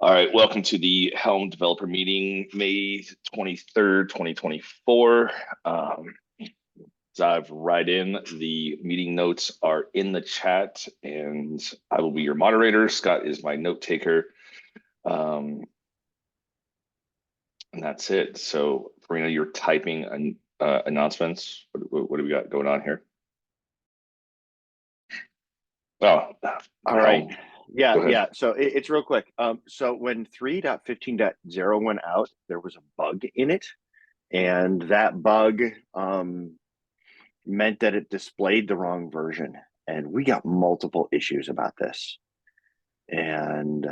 All right, welcome to the Helm developer meeting, May 23rd, 2024. Dive right in. The meeting notes are in the chat, and I will be your moderator. Scott is my note taker. And that's it. So, Farina, you're typing announcements. What do we got going on here? Oh, all right. Yeah. So it's real quick. So when 3.15.0 went out, there was a bug in it, and that bug meant that it displayed the wrong version, and we got multiple issues about this. And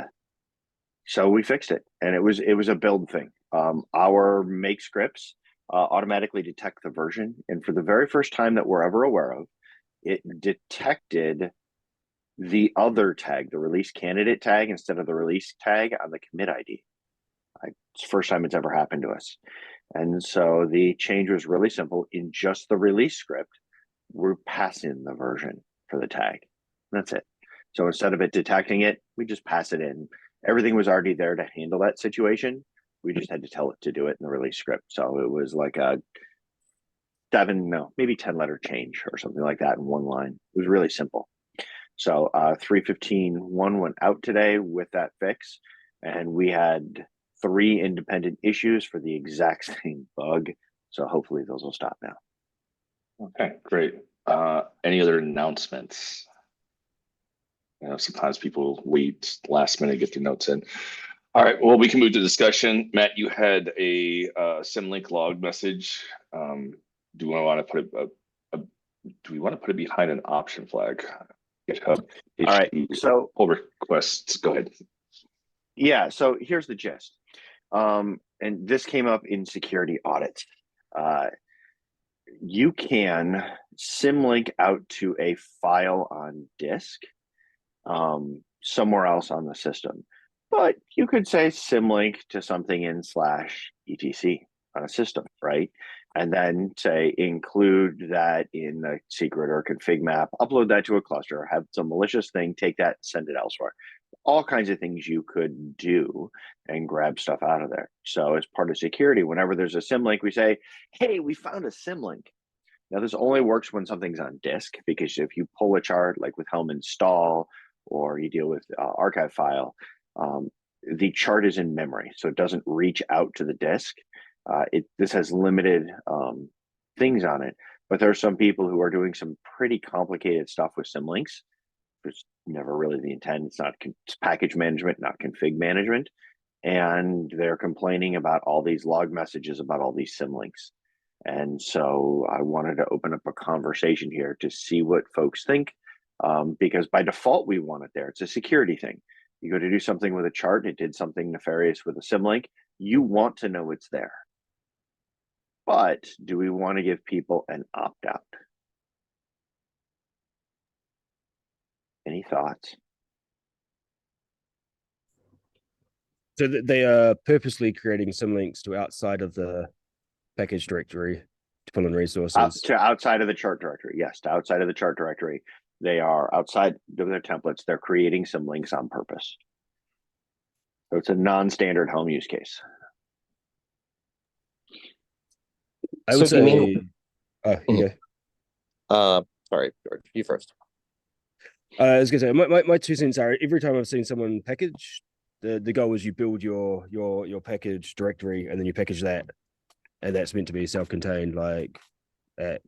so we fixed it, and it was a build thing. Our make scripts automatically detect the version, and for the very first time that we're ever aware of, it detected the other tag, the release candidate tag, instead of the release tag on the commit ID. It's the first time it's ever happened to us. And so the change was really simple. In just the release script, we're passing the version for the tag. That's it. So instead of it detecting it, we just pass it in. Everything was already there to handle that situation. We just had to tell it to do it in the release script. So it was like a maybe 10-letter change or something like that in one line. It was really simple. So 3.15.1 went out today with that fix, and we had 3 independent issues for the exact same bug. So hopefully those will stop now. Okay, great. Any other announcements? You know, sometimes people wait last minute to get their notes in. All right, well, we can move to discussion. Matt, you had a symlink log message. Do we want to put it behind an option flag? GitHub. All right, so pull requests. Go ahead. Yeah, so here's the gist. And this came up in security audits. You can symlink out to a file on disk somewhere else on the system, but you could say symlink to something in /etc on a system, right? And then say include that in the secret or config map, upload that to a cluster, have some malicious thing, take that, send it elsewhere. All kinds of things you could do and grab stuff out of there. So as part of security, whenever there's a symlink, we say, hey, we found a symlink. Now this only works when something's on disk, because if you pull a chart like with Helm install or you deal with archive file, the chart is in memory, so it doesn't reach out to the disk. This has limited things on it, but there are some people who are doing some pretty complicated stuff with symlinks. It's never really the intent. It's package management, not config management. And they're complaining about all these log messages about all these symlinks. And so I wanted to open up a conversation here to see what folks think, because by default, we want it there. It's a security thing. You go to do something with a chart, it did something nefarious with a symlink, you want to know it's there. But do we want to give people an opt-out? Any thoughts? So they are purposely creating symlinks to outside of the package directory to pull in resources. To outside of the chart directory, yes, to outside of the chart directory. They are outside of their templates. They're creating symlinks on purpose. So it's a non-standard Helm use case. I would say, sorry, George, you first. I was gonna say my 2 cents are, every time I've seen someone package, the goal is you build your package directory and then you package that, and that's meant to be self-contained, like at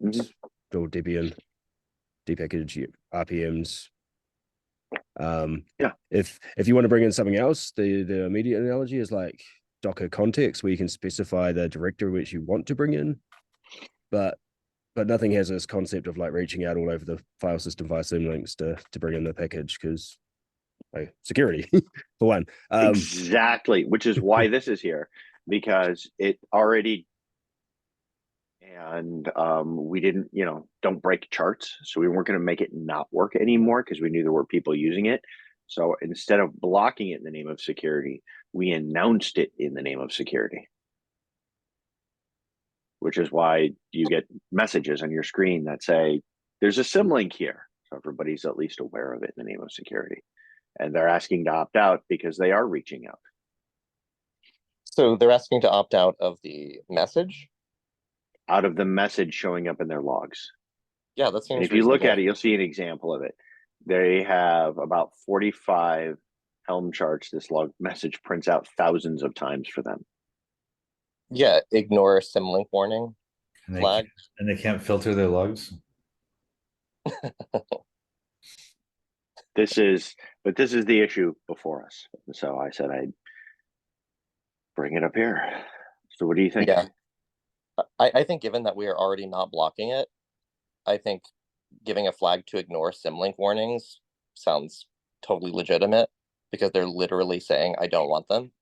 build Debian, depackage RPMs. Yeah. If you want to bring in something else, the immediate analogy is like Docker context, where you can specify the directory which you want to bring in, but nothing has this concept of like reaching out all over the file system via symlinks to bring in the package, because security for one. Exactly, which is why this is here, because it already, and we didn't, don't break charts, so we weren't going to make it not work anymore because we knew there were people using it. So instead of blocking it in the name of security, we announced it in the name of security, which is why you get messages on your screen that say there's a symlink here, so everybody's at least aware of it in the name of security. And they're asking to opt out because they are reaching out. So they're asking to opt out of the message. Out of the message showing up in their logs. Yeah, that And seems if you look at reasonable. it, you'll see an example of it. They have about 45 Helm charts. This log message prints out thousands of times for them. Yeah, ignore symlink warning And they flag. can't filter their logs. This is the issue before us. So I said I'd bring it up here. So what do you think? Yeah. I think given that we are already not blocking it, I think giving a flag to ignore symlink warnings sounds totally legitimate because they're literally saying I don't want them.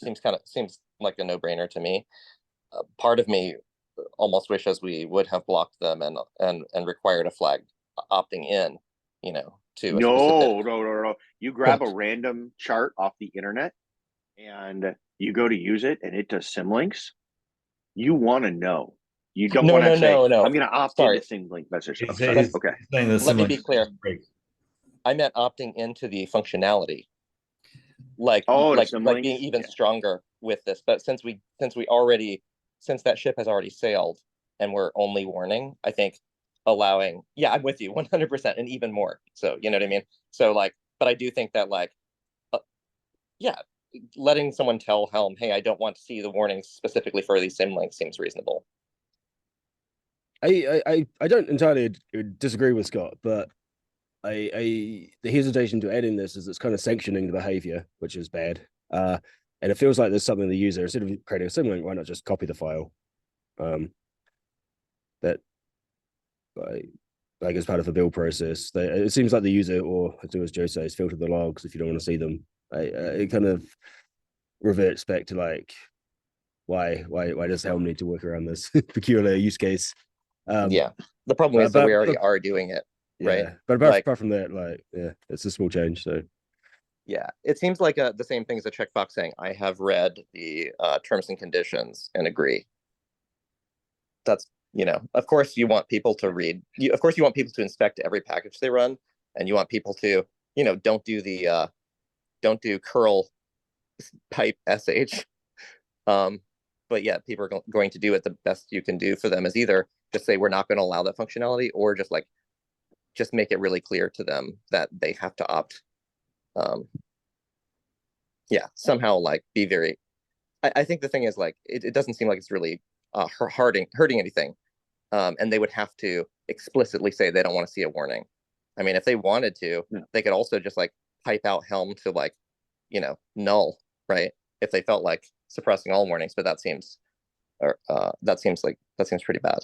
Seems like a no-brainer to me. Part of me almost wishes we would have blocked them and required a flag opting in, to a specific. No. You grab a random chart off the internet and you go to use it and it does symlinks. You want to know. You don't want to say, No. I'm going to opt into symlink message. He's Okay. saying the Let me be symlinks clear. break. I meant opting into the functionality, like symlinks? being even Yeah. stronger with this. But since that ship has already sailed and we're only warning, I think allowing, yeah, I'm with you 100% and even more. So you know what I mean. So but I do think that yeah, letting someone tell Helm, hey, I don't want to see the warnings specifically for these symlinks seems reasonable. I don't entirely disagree with Scott, but the hesitation to add in this is it's kind of sanctioning the behavior, which is bad. And it feels like there's something the user, instead of creating a symlink, why not just copy the file? That like as part of a build process. It seems like the user, or do as Joe says, filter the logs if you don't want to see them. It kind of reverts back to why does Helm need to work around this peculiar use case? Yeah, the problem is that we already are doing it, right? Yeah, but apart from that, yeah, it's a small change. So yeah, it seems like the same thing as a checkbox saying I have read the terms and conditions and agree. That's, of course you want people to read. Of course you want people to inspect every package they run, and you want people to, don't do curl pipe sh. But yeah, people are going to do it. The best you can do for them is either just say we're not going to allow that functionality, or just make it really clear to them that they have to opt. Yeah, somehow be very. I think the thing is it doesn't seem like it's really hurting anything, and they would have to explicitly say they don't want to see a warning. I mean, if they wanted to, they could also just type out Helm to null, right? If they felt like suppressing all warnings, but that seems pretty bad.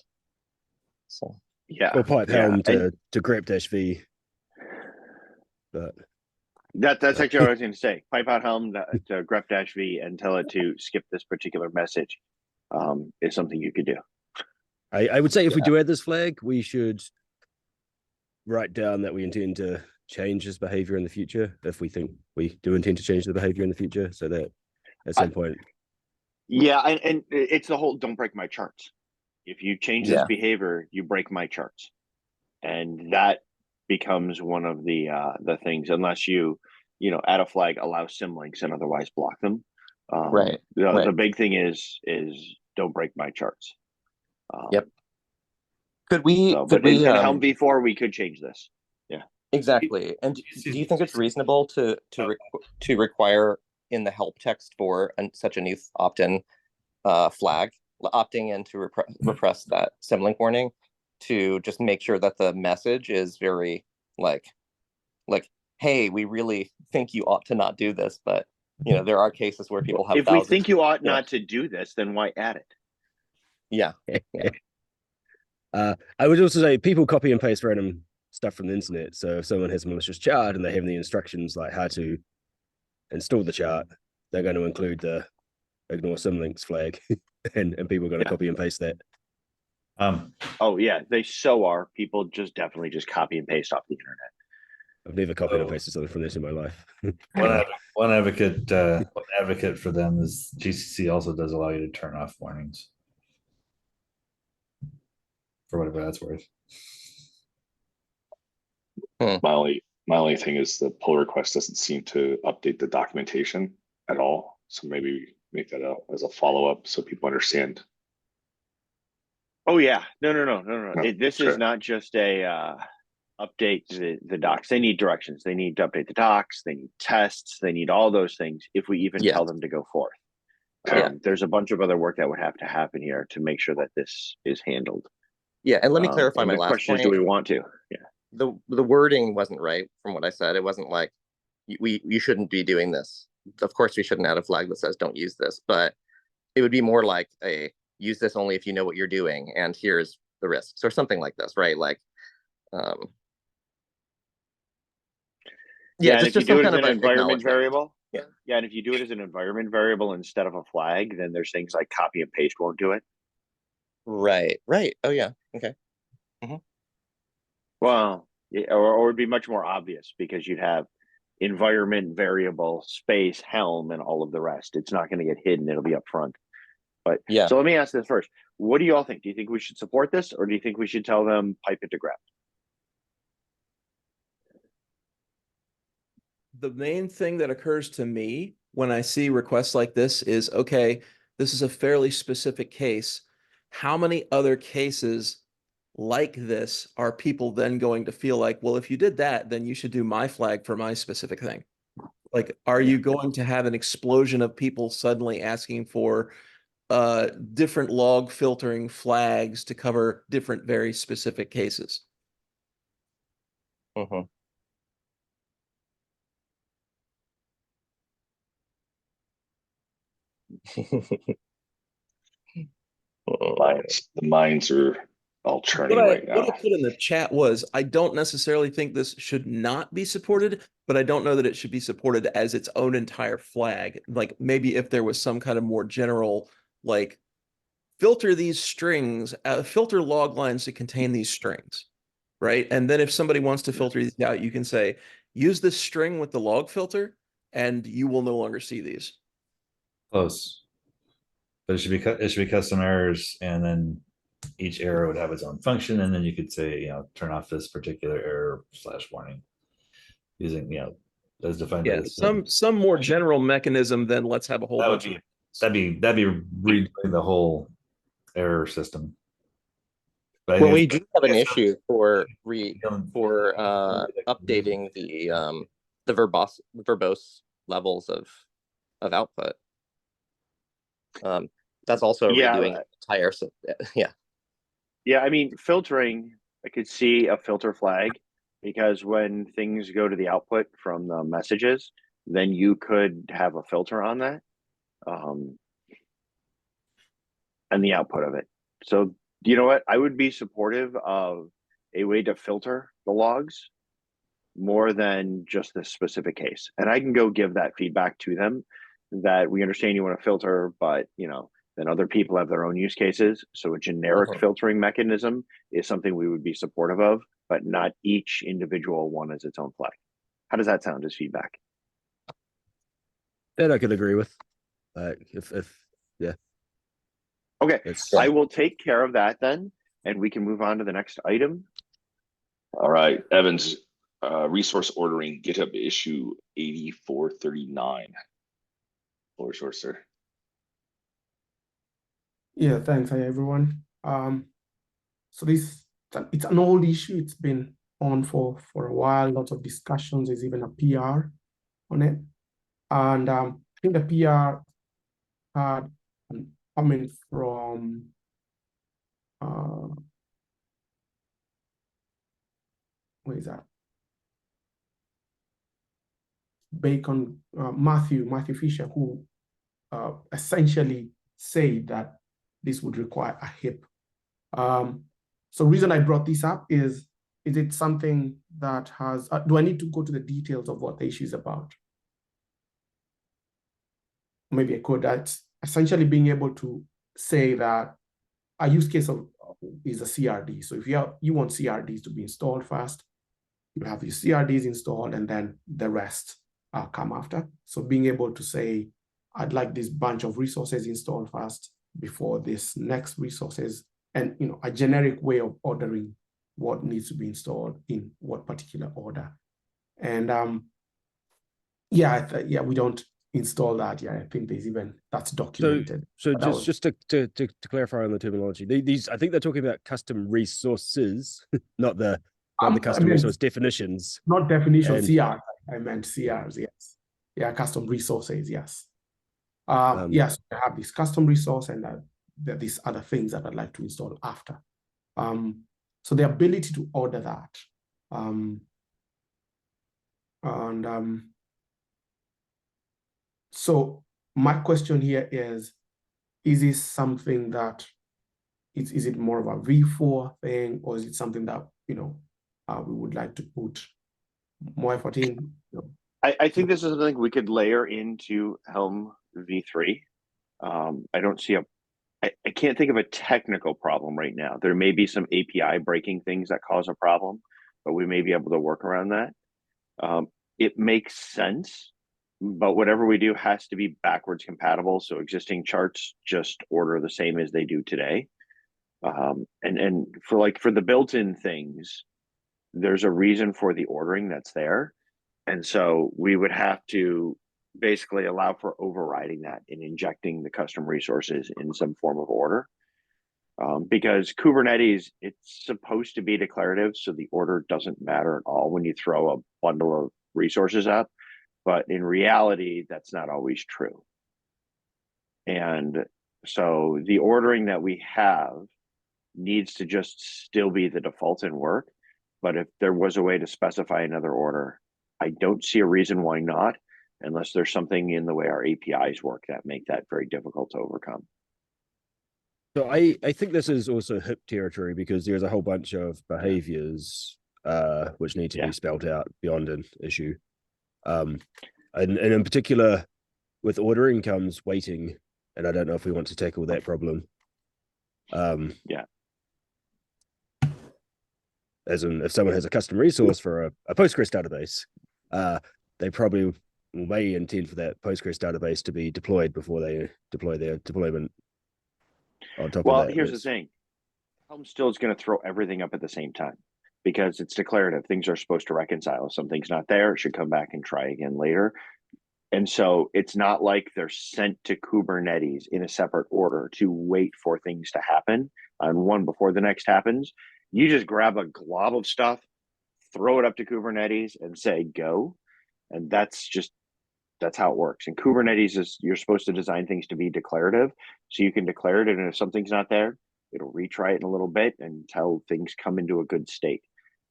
So yeah, or pipe Helm to grep-v. But that's actually what I was going to say. Pipe out Helm to grep-v and tell it to skip this particular message is something you could do. I would say if we do add this flag, we should write down that we intend to change this behavior in the future, if we think we do intend to change the behavior in the future, so that at some point. Yeah, and it's the whole don't break my charts. If you change this behavior, you break my charts. And that becomes one of the things, unless you add a flag, allow symlinks, and otherwise block them. Right. The big thing is don't break my charts. Yep. Could we? In Helm v4 we could change this. Yeah. Exactly. And do you think it's reasonable to require in the help text for such a new opt-in flag, opting in to repress that symlink warning, to just make sure that the message is very hey, we really think you ought to not do this, but there are cases where people have. If we think you ought not to do this, then why add it? Yeah. I would also say people copy and paste random stuff from the internet. So if someone has a malicious chart and they have the instructions like how to install the chart, they're going to include the ignore symlinks flag, and people are going to copy and paste that. Oh yeah, they so are. People definitely just copy and paste off the internet. I've never copied and pasted something from this in my life. One advocate for them is GCC also does allow you to turn off warnings, for whatever that's worth. My only thing is the pull request doesn't seem to update the documentation at all. So maybe make that out as a follow-up so people understand. Oh yeah, no. No, This sure. is not just a update the docs. They need directions. They need to update the docs. They need tests. They need all those things. If we even Yeah. tell them to go forth, Yeah. there's a bunch of other work that would have to happen here to make sure that this is handled. Yeah, and let me clarify And my the last question point. is, do we want to? Yeah. The wording wasn't right from what I said. It wasn't like you shouldn't be doing this. Of course, we shouldn't add a flag that says don't use this, but it would be more like a use this only if you know what you're doing, and here's the risks, or something like this, right? Like, And if you just do some it as kind of an an environment acknowledgement. variable, Yeah. and if you do it as an environment variable instead of a flag, then there's things like copy and paste won't do it. Right. Oh yeah. Okay. Well, or it'd be much more obvious because you'd have environment variable space Helm and all of the rest. It's not going to get hidden. It'll be up front. But Yeah. so let me ask this first. What do you all think? Do you think we should support this, or do you think we should tell them pipe it to grep? The main thing that occurs to me when I see requests like this is, okay, this is a fairly specific case. How many other cases like this are people then going to feel like, well, if you did that, then you should do my flag for my specific thing? Like, are you going to have an explosion of people suddenly asking for different log filtering flags to cover different very specific cases? Mhm. The minds are all churning right now. What I put in the chat was, I don't necessarily think this should not be supported, but I don't know that it should be supported as its own entire flag. Like maybe if there was some kind of more general, like filter these strings, filter log lines to contain these strings, right? And then if somebody wants to filter these out, you can say, use this string with the log filter, and you will no longer see these. Close. But it should be custom errors, and then each error would have its own function, and then you could say, turn off this particular error / warning using, as defined by Yeah, this. some more general mechanism than let's have a whole That would bunch of. be that'd be redoing the whole error system. But I Well, think we it's- do have an it's- issue for Yeah. updating the verbose levels of output. That's also redoing the entire. Yeah. Yeah, I mean, filtering, I could see a filter flag because when things go to the output from the messages, then you could have a filter on that and the output of it. So, you know what? I would be supportive of a way to filter the logs more than just this specific case. And I can go give that feedback to them that we understand you want to filter, but, then other people have their own use cases. So a generic filtering mechanism is something we would be supportive of, but not each individual one as its own flag. How does that sound as feedback? That I could agree with. Yeah. Okay, It's I will take care of that then, and we can move on to the next item. All right, Evans, resource ordering, GitHub issue 8439. Floor is yours, sir. Yeah, thanks. Hi, everyone. So it's an old issue. It's been on for a while. Lots of discussions. There's even a PR on it. And I think the PR had a comment from where is that? Bacon, Matthew Fisher, who essentially said that this would require a HIP. So the reason I brought this up is it something that has, do I need to go to the details of what the issue is about? Maybe I could. That's essentially being able to say that a use case is a CRD. So if you want CRDs to be installed first, you have your CRDs installed and then the rest come after. So being able to say, I'd like this bunch of resources installed first before this next resources, and a generic way of ordering what needs to be installed in what particular order. And we don't install that. Yeah, I think there's even that's So, documented. so But that was- just to clarify on the terminology, these I think they're talking about custom resources, not the I custom mean, resource definitions. not definition And- CR. I meant CRs. Yes. Yeah, custom resources. Yes. Um, Yes, I have this custom resource and there are these other things that I'd like to install after. So the ability to order that. So my question here is this something that is it more of a V4 thing, or is it something that, we would like to put more effort in? I think this is something we could layer into Helm v3. I don't see I can't think of a technical problem right now. There may be some API breaking things that cause a problem, but we may be able to work around that. It makes sense, but whatever we do has to be backwards compatible. So existing charts just order the same as they do today. And for the built-in things, there's a reason for the ordering that's there. And so we would have to basically allow for overriding that and injecting the custom resources in some form of order. Because Kubernetes, it's supposed to be declarative, so the order doesn't matter at all when you throw a bundle of resources up. But in reality, that's not always true. And so the ordering that we have needs to just still be the default and work. But if there was a way to specify another order, I don't see a reason why not, unless there's something in the way our APIs work that make that very difficult to overcome. So I think this is also hip territory because there's a whole bunch of behaviors which need to be spelled out beyond an issue. And in particular, with ordering comes waiting, and I don't know if we want to tackle that problem. As in, if someone has a custom resource for a Postgres database, they probably may intend for that Postgres database to be deployed before they deploy their deployment. On top of that, Here's the thing. Helm still is going to throw everything up at the same time because it's declarative. Things are supposed to reconcile. If something's not there, it should come back and try again later. And so it's not like they're sent to Kubernetes in a separate order to wait for things to happen on one before the next happens. You just grab a glob of stuff, throw it up to Kubernetes and say, go. And that's how it works. And Kubernetes is, you're supposed to design things to be declarative. So you can declare it. And if something's not there, it'll retry it in a little bit until things come into a good state.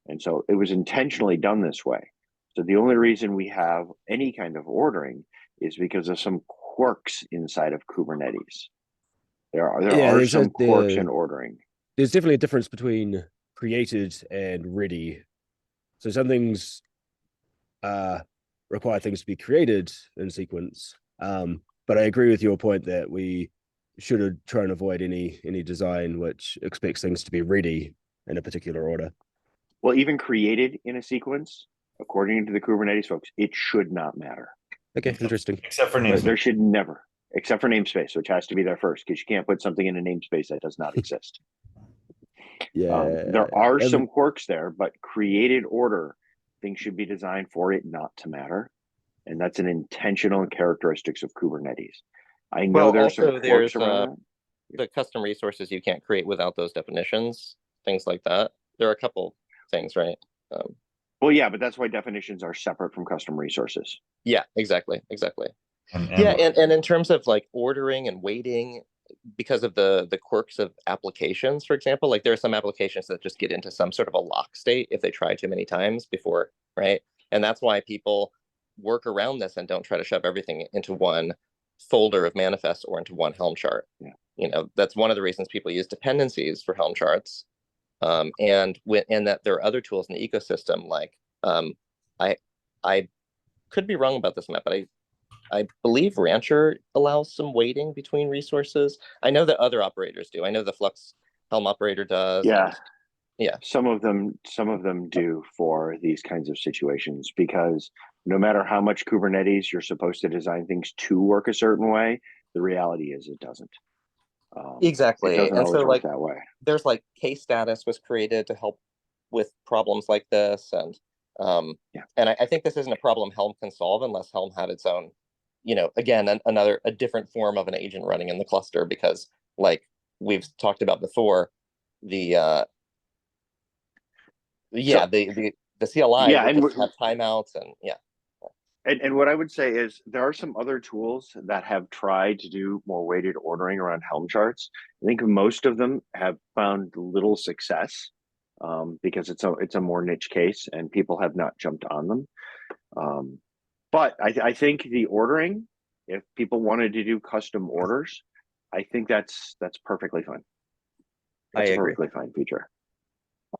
And so it was intentionally done this way. So the only reason we have any kind of ordering is because of some quirks inside of Kubernetes. There are some quirks in ordering. There's definitely a difference between created and ready. So some things require things to be created in sequence. But I agree with your point that we should try and avoid any design which expects things to be ready in a particular order. Well, even created in a sequence, according to the Kubernetes folks, it should not matter. Okay, interesting. Except for namespace. There should never, except for namespace, which has to be there first, because you can't put something in a namespace that does not exist. There are some quirks there, but created order, things should be designed for it not to matter. And that's an intentional characteristics of Kubernetes. I know there's some quirks around the custom resources you can't create without those definitions, things like that. There are a couple things, right? Well, yeah, but that's why definitions are separate from custom resources. Yeah, exactly. And in terms of like ordering and waiting, because of the quirks of applications, for example, like there are some applications that just get into some sort of a lock state if they try too many times before, right? And that's why people work around this and don't try to shove everything into one folder of manifests or into one Helm chart. Yeah. That's one of the reasons people use dependencies for Helm charts. And that there are other tools in the ecosystem, like I could be wrong about this, Matt, but I believe Rancher allows some waiting between resources. I know that other operators do. I know the Flux Helm operator does. Yeah. Some of them do for these kinds of situations, because no matter how much Kubernetes you're supposed to design things to work a certain way, the reality is it doesn't. Exactly. It doesn't always work that way. There's like case status was created to help with problems like this. And I think this isn't a problem Helm can solve unless Helm had its own, again, a different form of an agent running in the cluster, because like we've talked about before, the CLI Yeah, will and just have timeouts and And what I would say is there are some other tools that have tried to do more weighted ordering around Helm charts. I think most of them have found little success because it's a more niche case and people have not jumped on them. But I think the ordering, if people wanted to do custom orders, I think that's perfectly fine. That's I a agree. perfectly fine feature.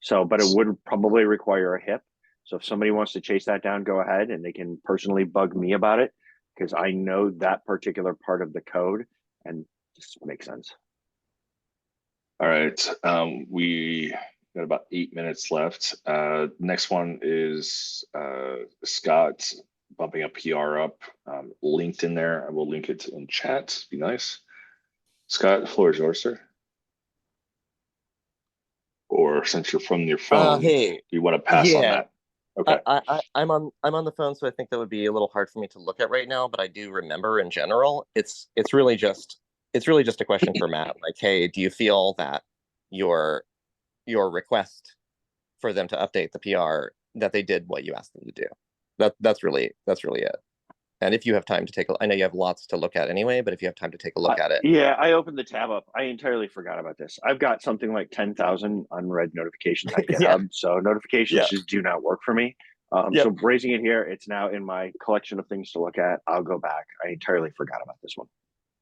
So, but it would probably require a HIP. So if somebody wants to chase that down, go ahead and they can personally bug me about it because I know that particular part of the code and just makes sense. All right. We got about 8 minutes left. Next one is Scott bumping a PR up, linked in there. I will link it in chat. Be nice. Scott, the floor is yours, sir. Or since you're from your phone, Hey, you want to pass on yeah. that? Okay. I'm on the phone, so I think that would be a little hard for me to look at right now, but I do remember in general, it's really just a question for Matt. Like, hey, do you feel that your request for them to update the PR, that they did what you asked them to do? That's really it. And if you have time to take I know you have lots to look at anyway, but if you have time to take a look at it. Yeah, I opened the tab up. I entirely forgot about this. I've got something like 10,000 unread notifications on GitHub. Yeah. So notifications just do not work for me. Yep. So raising it here, it's now in my collection of things to look at. I'll go back. I entirely forgot about this one.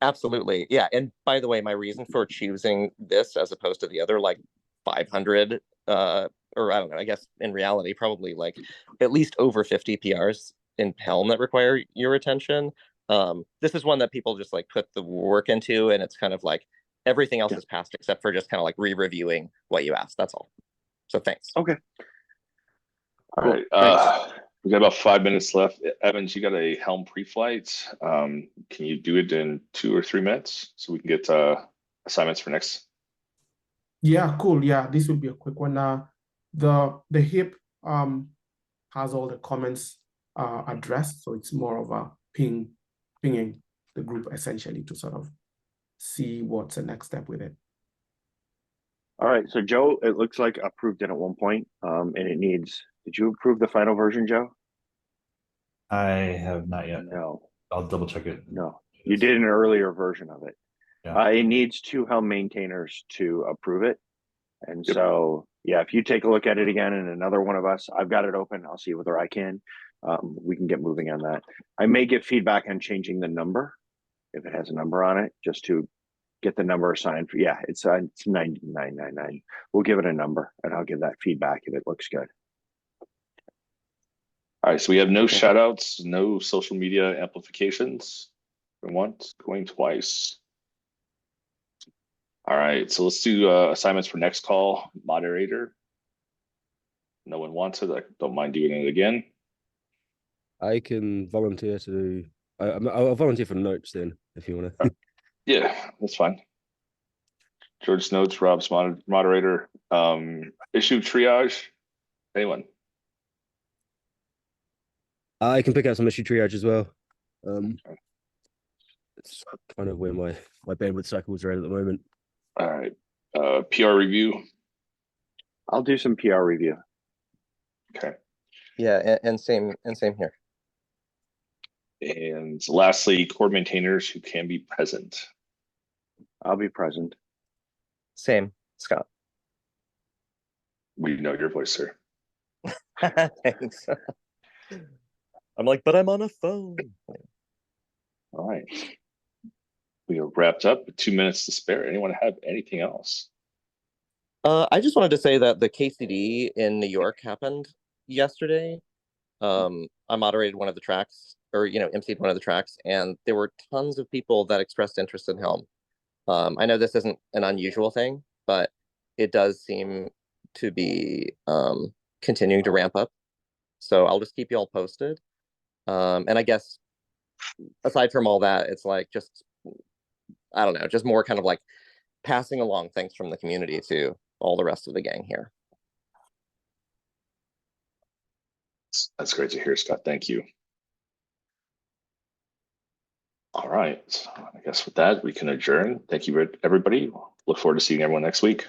Absolutely. Yeah. And by the way, my reason for choosing this as opposed to the other like 500, or I don't know, I guess in reality, probably like at least over 50 PRs in Helm that require your attention. This is one that people just like put the work into, and it's kind of like everything else is passed except for just kind of like re-reviewing what you asked. That's all. So thanks. Okay. All right. We got about 5 minutes left. Evans, you got a Helm pre-flight. Can you do it in 2 or 3 minutes so we can get assignments for next? Yeah, cool. Yeah, this will be a quick one. The HIP has all the comments addressed, so it's more of a pinging the group essentially to sort of see what's the next step with it. All right. So Joe, it looks like approved it at one point, and it needs. Did you approve the final version, Joe? I have not yet. No. I'll double check it. No. You did an earlier version of it. Yeah. It needs 2 Helm maintainers to approve it. And so, yeah, if you take a look at it again and another one of us, I've got it open. I'll see whether I can. We can get moving on that. I may get feedback on changing the number if it has a number on it, just to get the number assigned for. Yeah, it's 9999. We'll give it a number and I'll give that feedback if it looks good. All right, so we have no shout outs, no social media amplifications. Going once, going twice. All right, so let's do assignments for next call. Moderator. No one wants it. I don't mind doing it again. I can volunteer to do. I'll volunteer for notes then, if you want to. Yeah, that's fine. George notes, Rob's moderator. Issue triage. Anyone? I can pick out some issue triage as well. It's kind of where my bandwidth cycles are at the moment. All right. PR review. I'll do some PR review. Okay. Yeah, and same here. And lastly, core maintainers who can be present. I'll be present. Same, Scott. We know your voice, sir. Thanks. I'm like, but I'm on a phone. All right. We are wrapped up with 2 minutes to spare. Anyone have anything else? I just wanted to say that the KCD in New York happened yesterday. I moderated one of the tracks, or emceed one of the tracks, and there were tons of people that expressed interest in Helm. I know this isn't an unusual thing, but it does seem to be continuing to ramp up. So I'll just keep you all posted. And I guess aside from all that, it's like just, I don't know, just more kind of like passing along things from the community to all the rest of the gang here. That's great to hear, Scott. Thank you. All right. I guess with that, we can adjourn. Thank you, everybody. Look forward to seeing everyone next week.